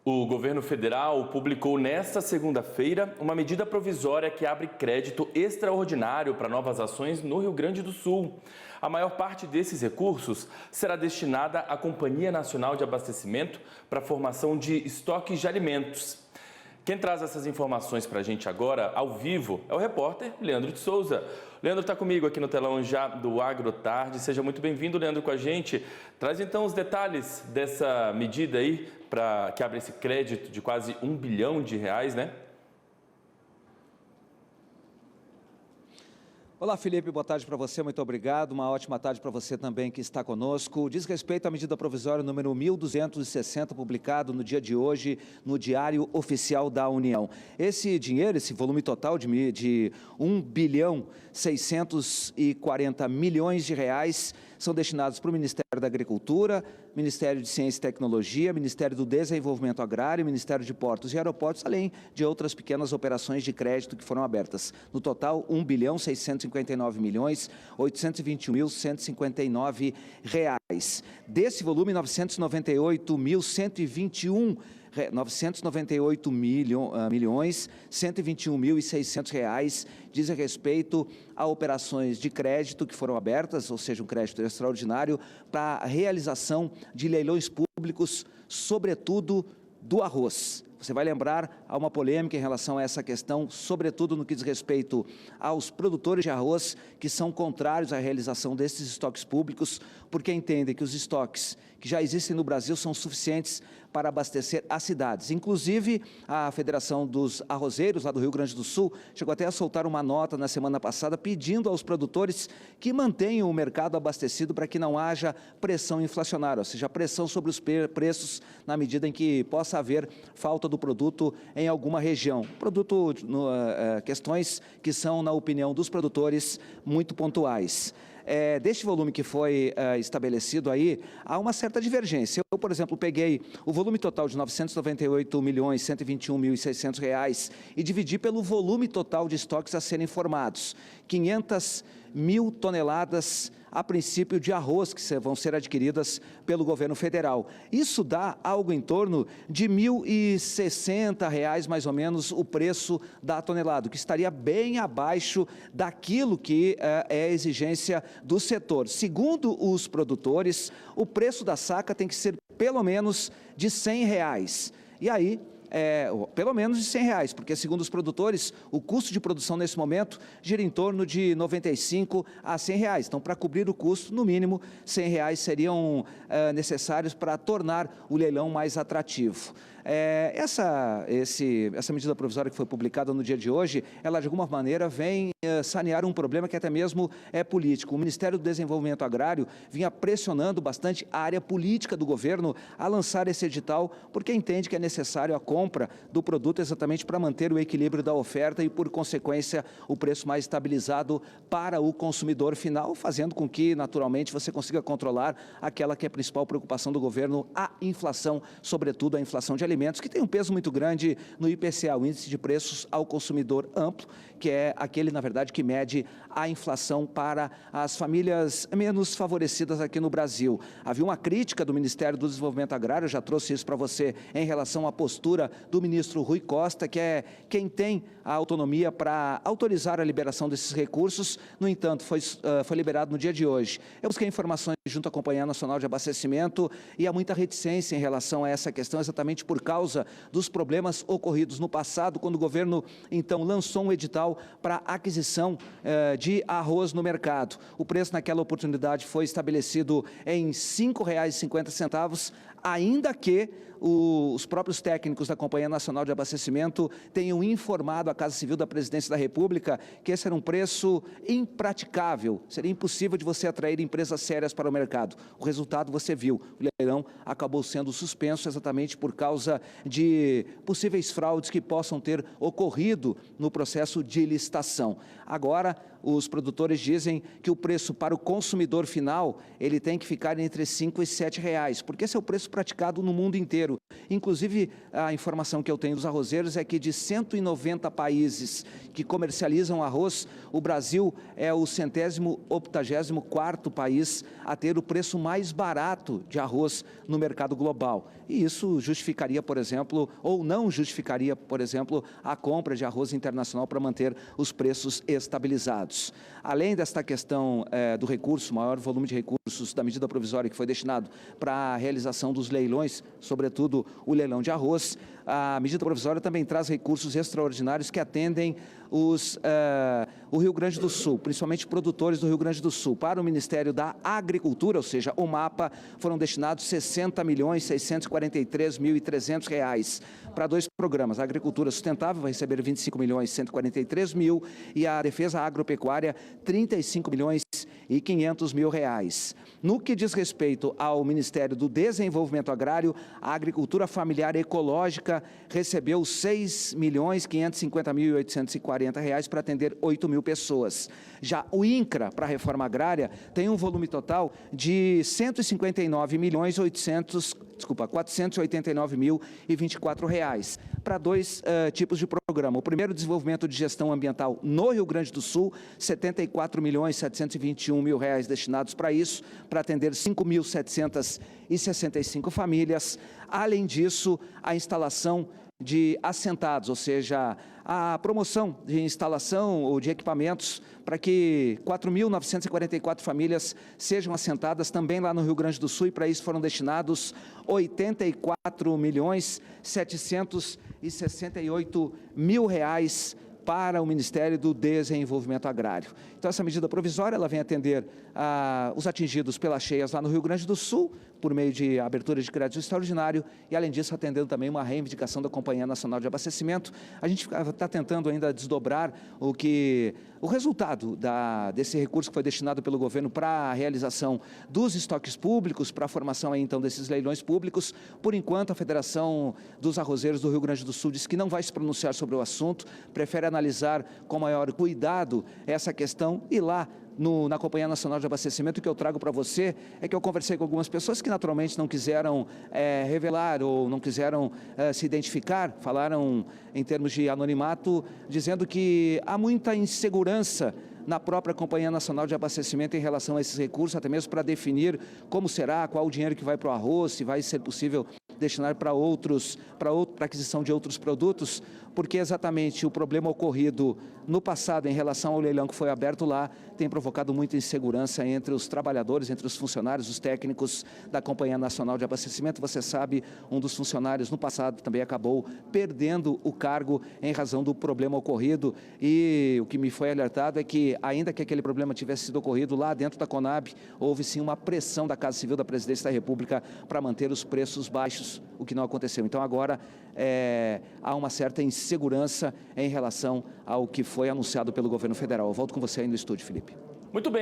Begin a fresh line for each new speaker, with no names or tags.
O governo federal publicou nesta segunda-feira uma medida provisória que abre crédito extraordinário para novas ações no Rio Grande do Sul. A maior parte desses recursos será destinada à Companhia Nacional de Abastecimento para a formação de estoques de alimentos. Quem traz essas informações para a gente agora, ao vivo, é o repórter Leandro de Souza. Leandro está comigo aqui no telão já do AgroTarde. Seja muito bem-vindo, Leandro, com a gente. Traz então os detalhes dessa medida aí, que abre esse crédito de quase R$1 bilhão, né?
Olá, Felipe, boa tarde para você, muito obrigado. Uma ótima tarde para você também que está conosco. Diz respeito à medida provisória número 1260, publicado no dia de hoje no Diário Oficial da União. Esse dinheiro, esse volume total de R$1 bilhão 640 milhões de reais, são destinados para o Ministério da Agricultura, Ministério de Ciência e Tecnologia, Ministério do Desenvolvimento Agrário, Ministério de Portos e Aeroportos, além de outras pequenas operações de crédito que foram abertas. No total, R$1 bilhão 659 milhões 821 mil 159 reais. Desse volume, 998 milhões 121.600 reais dizem respeito a operações de crédito que foram abertas, ou seja, um crédito extraordinário para a realização de leilões públicos, sobretudo do arroz. Você vai lembrar, há uma polêmica em relação a essa questão, sobretudo no que diz respeito aos produtores de arroz que são contrários à realização desses estoques públicos, porque entendem que os estoques que já existem no Brasil são suficientes para abastecer as cidades. Inclusive, a Federação dos Arrozeiros, lá do Rio Grande do Sul, chegou até a soltar uma nota na semana passada pedindo aos produtores que mantenham o mercado abastecido para que não haja pressão inflacionária, ou seja, pressão sobre os preços na medida em que possa haver falta do produto em alguma região. Questões que são, na opinião dos produtores, muito pontuais. Deste volume que foi estabelecido aí, há uma certa divergência. Eu, por exemplo, peguei o volume total de 998 milhões 121 mil e 600 reais e dividi pelo volume total de estoques a serem formados. 500 mil toneladas, a princípio, de arroz que vão ser adquiridas pelo governo federal. Isso dá algo em torno de R$ 1.060, mais ou menos, o preço da tonelada, que estaria bem abaixo daquilo que é a exigência do setor. Segundo os produtores, o preço da saca tem que ser pelo menos de R$ 100. E aí, pelo menos de R$ 100, porque segundo os produtores, o custo de produção nesse momento gira em torno de R$ 95 a R$ 100. Então, para cobrir o custo, no mínimo, R$ 100 seriam necessários para tornar o leilão mais atrativo. Essa medida provisória que foi publicada no dia de hoje, ela de alguma maneira vem sanear um problema que até mesmo é político. O Ministério do Desenvolvimento Agrário vinha pressionando bastante a área política do governo a lançar esse edital, porque entende que é necessário a compra do produto exatamente para manter o equilíbrio da oferta e, por consequência, o preço mais estabilizado para o consumidor final, fazendo com que, naturalmente, você consiga controlar aquela que é a principal preocupação do governo, a inflação, sobretudo a inflação de alimentos, que tem um peso muito grande no IPCA, o Índice de Preços ao Consumidor Amplo, que é aquele, na verdade, que mede a inflação para as famílias menos favorecidas aqui no Brasil. Havia uma crítica do Ministério do Desenvolvimento Agrário, eu já trouxe isso para você, em relação à postura do ministro Rui Costa, que é quem tem a autonomia para autorizar a liberação desses recursos. No entanto, foi liberado no dia de hoje. Eu busquei informações junto à Companhia Nacional de Abastecimento e há muita reticência em relação a essa questão, exatamente por causa dos problemas ocorridos no passado, quando o governo, então, lançou um edital para aquisição de arroz no mercado. O preço naquela oportunidade foi estabelecido em R$ 5,50, ainda que os próprios técnicos da Companhia Nacional de Abastecimento tenham informado a Casa Civil da Presidência da República que esse era um preço impraticável, seria impossível de você atrair empresas sérias para o mercado. O resultado você viu, o leilão acabou sendo suspenso exatamente por causa de possíveis fraudes que possam ter ocorrido no processo de licitação. Agora, os produtores dizem que o preço para o consumidor final, ele tem que ficar entre R$ 5 e R$ 7, porque esse é o preço praticado no mundo inteiro. Inclusive, a informação que eu tenho dos arrozeiros é que de 190 países que comercializam arroz, o Brasil é o 184º país a ter o preço mais barato de arroz no mercado global. E isso justificaria, por exemplo, ou não justificaria, por exemplo, a compra de arroz internacional para manter os preços estabilizados. Além desta questão do recurso, maior volume de recursos da medida provisória que foi destinado para a realização dos leilões, sobretudo o leilão de arroz, a medida provisória também traz recursos extraordinários que atendem o Rio Grande do Sul, principalmente produtores do Rio Grande do Sul. Para o Ministério da Agricultura, ou seja, o MAPA, foram destinados R$ 60.643.300 para 2 programas. A Agricultura Sustentável vai receber R$ 25.143.000 e a Defesa Agropecuária R$ 35.500.000. No que diz respeito ao Ministério do Desenvolvimento Agrário, a Agricultura Familiar Ecológica recebeu R$ 6.550.840 para atender 8.000 pessoas. Já o INCRA, para a reforma agrária, tem um volume total de R$ 489.024 para 2 tipos de programa. O primeiro, desenvolvimento de gestão ambiental no Rio Grande do Sul, R$ 74.721.000 destinados para isso, para atender 5.765 famílias. Além disso, a instalação de assentados, ou seja, a promoção de instalação ou de equipamentos para que 4.944 famílias sejam assentadas também lá no Rio Grande do Sul, e para isso foram destinados R$ 84.768.000 para o Ministério do Desenvolvimento Agrário. Então, essa medida provisória ela vem atender os atingidos pelas cheias lá no Rio Grande do Sul, por meio de abertura de crédito extraordinário, e além disso atendendo também uma reivindicação da Companhia Nacional de Abastecimento. A gente está tentando ainda desdobrar o resultado desse recurso que foi destinado pelo governo para a realização dos estoques públicos, para a formação aí, então desses leilões públicos. Por enquanto, a Federação dos Arrozeiros do Rio Grande do Sul disse que não vai se pronunciar sobre o assunto, prefere analisar com maior cuidado essa questão, e lá na Companhia Nacional de Abastecimento, o que eu trago para você é que eu conversei com algumas pessoas que naturalmente não quiseram revelar ou não quiseram se identificar, falaram em termos de anonimato, dizendo que há muita insegurança na própria Companhia Nacional de Abastecimento em relação a esses recursos, até mesmo para definir como será, qual o dinheiro que vai para o arroz, se vai ser possível destinar para aquisição de outros produtos, porque exatamente o problema ocorrido no passado em relação ao leilão que foi aberto lá tem provocado muita insegurança entre os trabalhadores, entre os funcionários, os técnicos da Companhia Nacional de Abastecimento. Você sabe, um dos funcionários no passado também acabou perdendo o cargo em razão do problema ocorrido, e o que me foi alertado é que, ainda que aquele problema tivesse sido ocorrido lá dentro da Conab, houve sim uma pressão da Casa Civil da Presidência da República para manter os preços baixos, o que não aconteceu. Então agora há uma certa insegurança em relação ao que foi anunciado pelo governo federal. Eu volto com você aí no estúdio, Felipe.
Muito bem.